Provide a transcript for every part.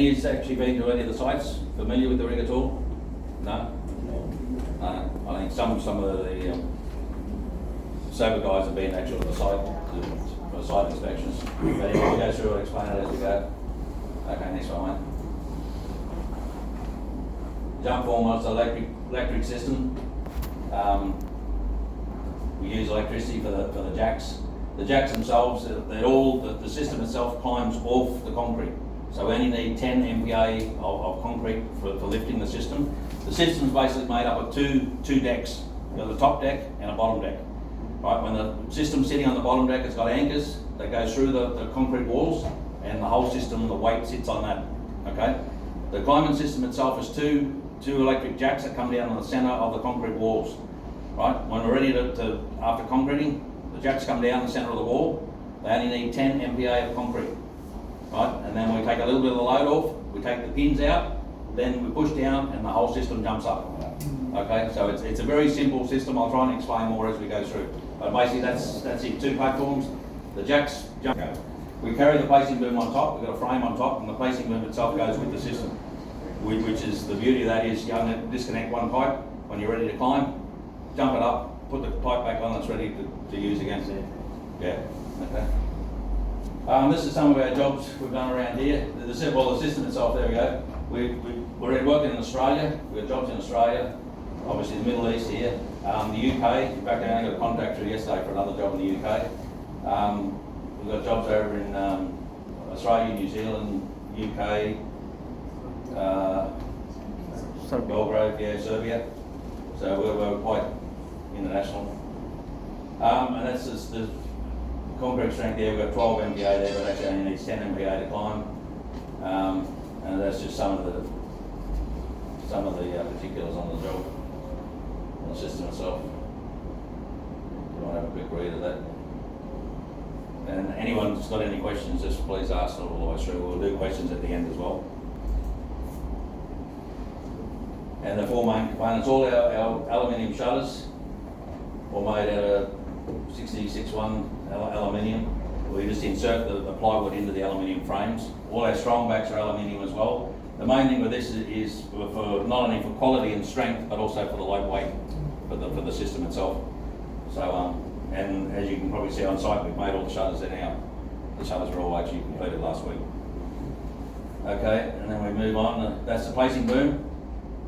Any of you actually been to any of the sites? Familiar with the rig at all? No? I think some of the sober guys have been actually at the site for site inspections. But anyway, we'll go through and explain it as we go. Okay, next one, mate. Jump formwork's electric system. We use electricity for the jacks. The jacks themselves, the system itself climbs off the concrete. So we only need 10 MPa of concrete for lifting the system. The system is basically made up of two decks. You've got the top deck and a bottom deck. Right, when the system's sitting on the bottom deck, it's got anchors that go through the concrete walls, and the whole system, the weight sits on that. Okay. The climbing system itself is two electric jacks that come down on the centre of the concrete walls. Right, when we're ready to after concreting, the jacks come down the centre of the wall. They only need 10 MPa of concrete. Right, and then we take a little bit of the load off, we take the pins out, then we push down and the whole system jumps up. Okay, so it's a very simple system. I'll try and explain more as we go through. But basically that's it, two platforms, the jacks jump out. We carry the placing boom on top, we've got a frame on top, and the placing boom itself goes with the system. Which is, the beauty of that is you only disconnect one pipe when you're ready to climb, jump it up, put the pipe back on, it's ready to use again. Yeah, okay. This is some of our jobs we've done around here. The system itself, there we go. We're working in Australia, we've got jobs in Australia, obviously the Middle East here, the UK, in fact I only got a contract through yesterday for another job in the UK. We've got jobs over in Australia, New Zealand, UK, Belgrade, yeah, Serbia. So we're quite international. And that's just the concrete strength there. We've got 12 MPa there, but actually only needs 10 MPa to climb. And that's just some of the particulars on the job, on the system itself. You want to have a quick read of that. And anyone that's got any questions, just please ask them all the way through. We'll do questions at the end as well. And the four main components, all our aluminium shutters, all made out of 6061 aluminium. We just insert the plywood into the aluminium frames. All our strong backs are aluminium as well. The main thing with this is for not only for quality and strength, but also for the lightweight for the system itself. So, and as you can probably see on site, we've made all the shutters there now. The shutters were all actually completed last week. Okay, and then we move on. That's the placing boom.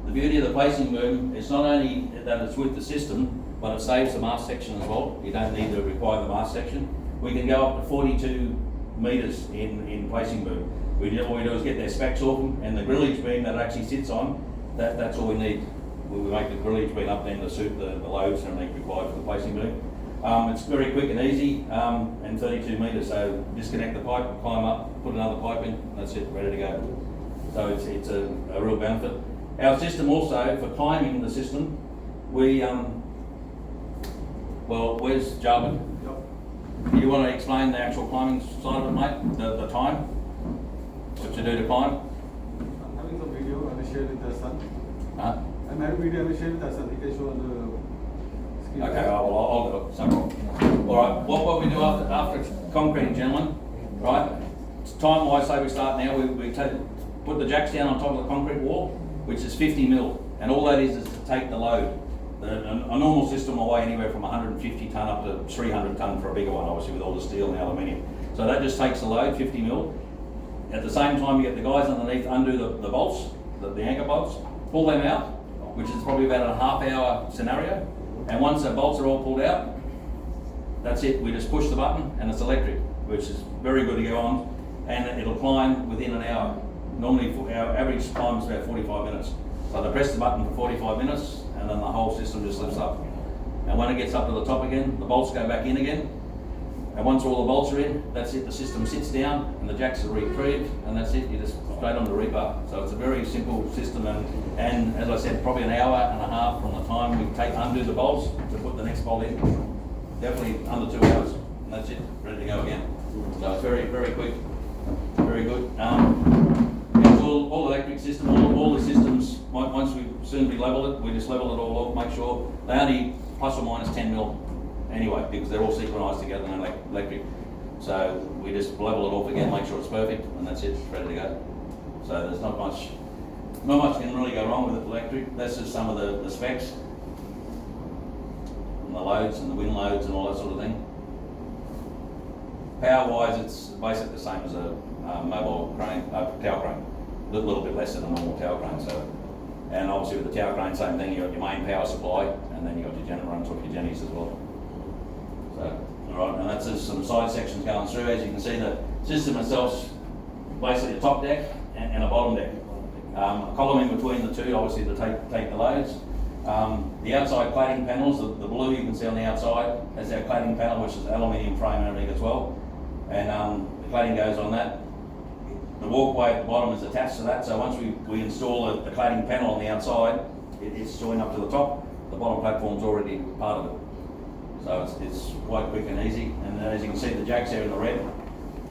The beauty of the placing boom is not only that it's with the system, but it saves the mast section as well. You don't need to require the mast section. We can go up to 42 metres in placing boom. All we do is get their specs off them, and the grillage beam that it actually sits on, that's all we need. We make the grillage beam up then to suit the loads and everything required for the placing boom. It's very quick and easy, and 32 metres, so disconnect the pipe, climb up, put another pipe in, that's it, ready to go. So it's a real benefit. Our system also, for climbing the system, we, well, where's Jarvin? Yep. You want to explain the actual climbing side of it, mate? The time? What you do to climb? I'm having some video and I shared with the son. Huh? I'm having video and I shared with the son. He can show on the screen. Okay, well, I'll do it. So, all right, what we do after concreting, gentlemen, right? Time-wise, say we start now, we put the jacks down on top of the concrete wall, which is 50 mil, and all that is to take the load. A normal system will weigh anywhere from 150 tonne up to 300 tonne for a bigger one, obviously with all the steel and the aluminium. So that just takes the load, 50 mil. At the same time, you get the guys underneath undo the bolts, the anchor bolts, pull them out, which is probably about a half-hour scenario. And once the bolts are all pulled out, that's it. We just push the button and it's electric, which is very good to go on, and it'll climb within an hour. Normally, our average time is about 45 minutes. So they press the button for 45 minutes, and then the whole system just lifts up. And when it gets up to the top again, the bolts go back in again. And once all the bolts are in, that's it. The system sits down, and the jacks are retrieved, and that's it. You just straight on the rebar. So it's a very simple system, and as I said, probably an hour and a half from the time we undo the bolts to put the next bolt in. Definitely under 2 hours, and that's it. Ready to go again. So it's very, very quick. Very good. It's all electric system, all the systems, once we soon we level it, we just level it all off, make sure they only plus or minus 10 mil anyway, because they're all synchronised together and electric. So we just level it off again, make sure it's perfect, and that's it, it's ready to go. So there's not much can really go wrong with it electric. That's just some of the specs, and the loads and the wind loads and all that sort of thing. Power-wise, it's basically the same as a mobile crane, tower crane. A little bit less than a normal tower crane. So, and obviously with the tower crane, same thing. You got your main power supply, and then you got your generator on top of your jennies as well. So, all right, and that's just some side sections going through. As you can see, the system itself's basically a top deck and a bottom deck. A column in between the two, obviously, to take the loads. The outside cladding panels, the blue you can see on the outside, that's our cladding panel, which is aluminium frame and everything as well. And the cladding goes on that. The walkway at the bottom is attached to that, so once we install the cladding panel on the outside, it's joined up to the top. The bottom platform's already part of it. So it's quite quick and easy. And then as you can see, the jacks there in the red,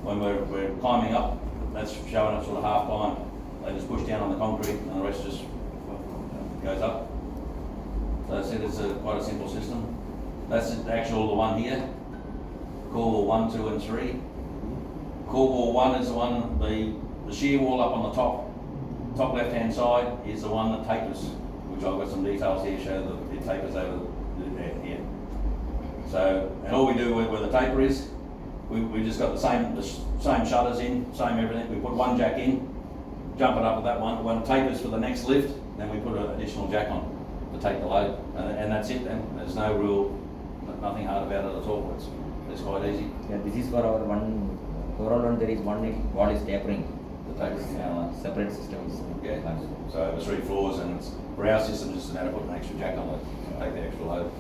when we're climbing up, that's showing us sort of half climb. They just push down on the concrete and the rest just goes up. So that's it, it's quite a simple system. That's the one here, core wall 1, 2 and 3. Core wall 1 is the one, the shear wall up on the top left hand side is the one that tapers, which I've got some details here show that it tapers over here. So, and all we do where the taper is, we just got the same shutters in, same everything. We put one jack in, jump it up with that one. When it tapers for the next lift, then we put an additional jack on to take the load, and that's it. Then there's nothing hard about it at all. It's quite easy. Yeah, this is for our one overall one. There is one wall is tapering. The tapering, separate systems. Yeah. So over 3 floors, and it's, for our system, just to put an extra jack on it, take the extra load.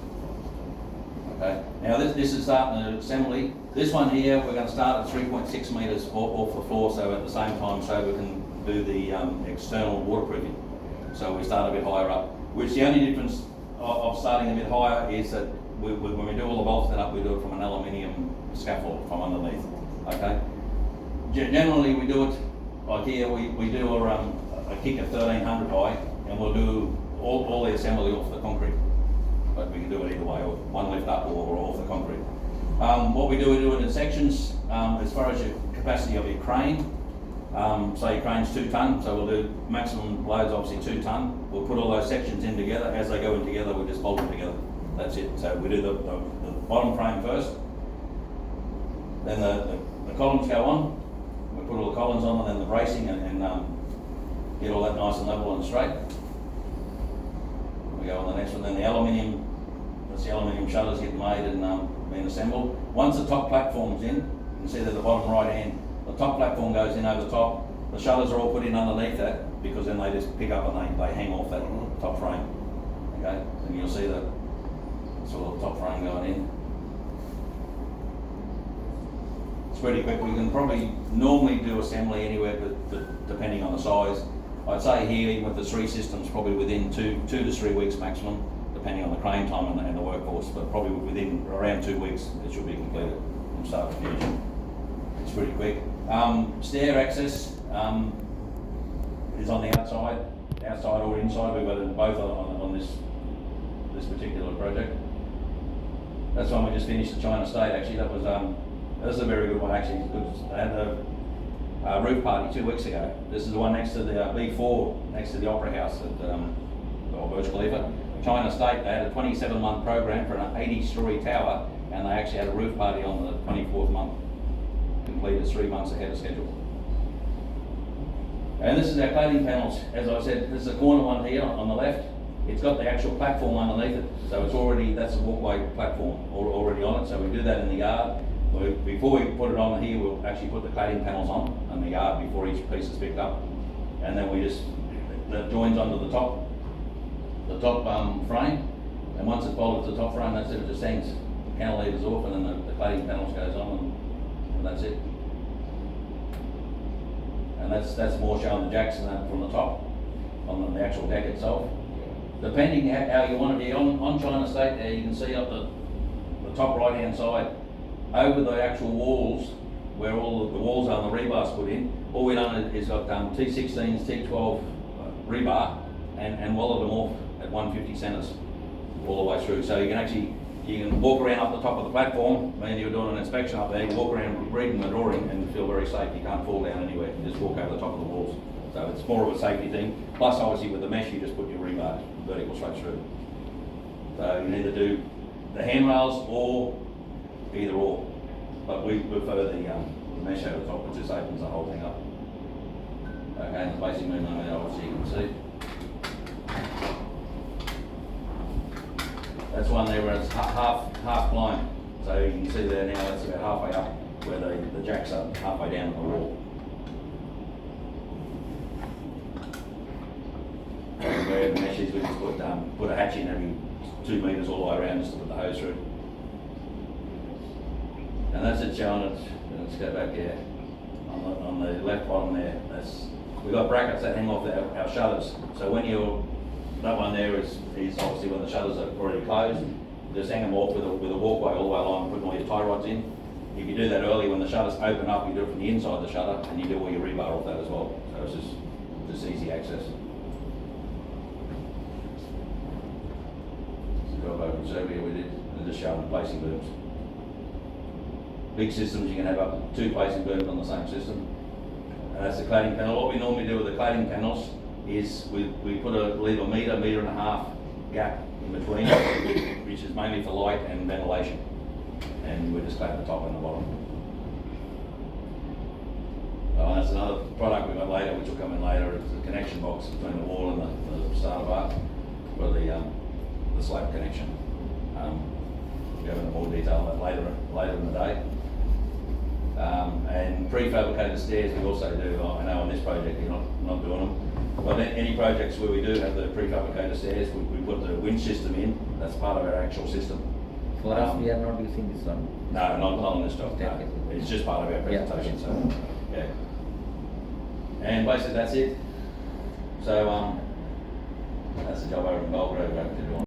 Okay. Now this is starting the assembly. This one here, we're going to start at 3.6 metres off the floor, so at the same time, so we can do the external waterproofing. So we start a bit higher up. Which the only difference of starting a bit higher is that when we do all the bolts then up, we do it from an aluminium scaffold from underneath. Okay. Generally, we do it like here. We do a kick of 1300 high, and we'll do all the assembly off the concrete. But we can do it either way, or one lift up or off the concrete. What we do it in sections. As far as your capacity of your crane, say your crane's 2 tonne, so we'll do maximum loads obviously 2 tonne. We'll put all those sections in together. As they go in together, we just bolt them together. That's it. So we do the bottom frame first, then the columns go on. We put all the columns on, and then the bracing, and get all that nice and level and straight. We go on the next one. Then the aluminium shutters get made and being assembled. Once the top platform's in, you can see that the bottom right hand, the top platform goes in over the top. The shutters are all put in underneath that, because then they just pick up and they hang off that top frame. Okay, and you'll see the sort of top frame going in. It's pretty quick. We can probably normally do assembly anywhere, but depending on the size. I'd say here, even with the 3 systems, probably within 2 to 3 weeks maximum, depending on the crane time and the workforce, but probably within around 2 weeks it should be completed from start to finish. It's pretty quick. Stair access is on the outside or inside. We've got it both on this particular project. That's one we just finished at China State. Actually, that was a very good one. Actually, I had a roof party 2 weeks ago. This is the one next to the B4, next to the Opera House at Burj Khalifa. China State, they had a 27-month program for an 80-storey tower, and they actually had a roof party on the 24th month. Completed 3 months ahead of schedule. And this is our cladding panels. As I said, this is the corner one here on the left. It's got the actual platform underneath it, so it's already, that's a walkway platform already on it. So we do that in the yard. Before we put it on here, we'll actually put the cladding panels on in the yard before each piece is picked up, and then we just, that joins onto the top frame, and once it's bolted to the top frame, that's it. It just hangs the cantilevers off, and then the cladding panels goes on, and that's it. And that's more showing the jacks and that from the top on the actual deck itself. Depending how you want it here, on China State there, you can see up the top right hand side, over the actual walls, where all of the walls are and the rebar's put in, all we've done is got T16s, T12 rebar, and welded them off at 150 centres all the way through. So you can walk around up the top of the platform. When you're doing an inspection up there, you walk around reading the drawing and feel very safe. You can't fall down anywhere. You just walk over the top of the walls. So it's more of a safety thing. Plus, obviously, with the mesh, you just put your rebar vertical straight through. So you either do the handrails or either or. But we prefer the mesh over the top, which just opens the whole thing up. Okay, and the basic movement on there, obviously, you can see. That's one there where it's half blind. So you can see there now, that's about halfway up where the jacks are halfway down the wall. And where the mesh is, we just put a hatch in every 2 metres all the way around just to put the hose through. And that's it showing it. Let's go back here. On the left bottom there, we've got brackets that hang off our shutters. So when that one there is obviously when the shutters are already closed, just hang them off with a walkway all the way along, putting all your tie rods in. If you do that early, when the shutters open up, you do it from the inside of the shutter, and you do all your rebar off that as well. So it's just easy access. So over survey we did, and just showing the placing booms. Big systems, you can have up to 2 placing booms on the same system. And that's the cladding panel. What we normally do with the cladding panels is we leave a metre and a half gap in between, which is mainly for light and ventilation. And we just clad the top and the bottom. And that's another product we got later, which will come in later. It's the connection box between the wall and the starter bar for the slab connection. We'll go into more detail on that later in the day. And prefabricated stairs we also do. I know on this project you're not doing them. But any projects where we do have the prefabricated stairs, we put the winch system in. That's part of our actual system. For us, we are not using this one. No, not on this job. No. Okay. It's just part of our presentation. Yeah. So, yeah. And basically that's it. So that's the job over in Belgrade.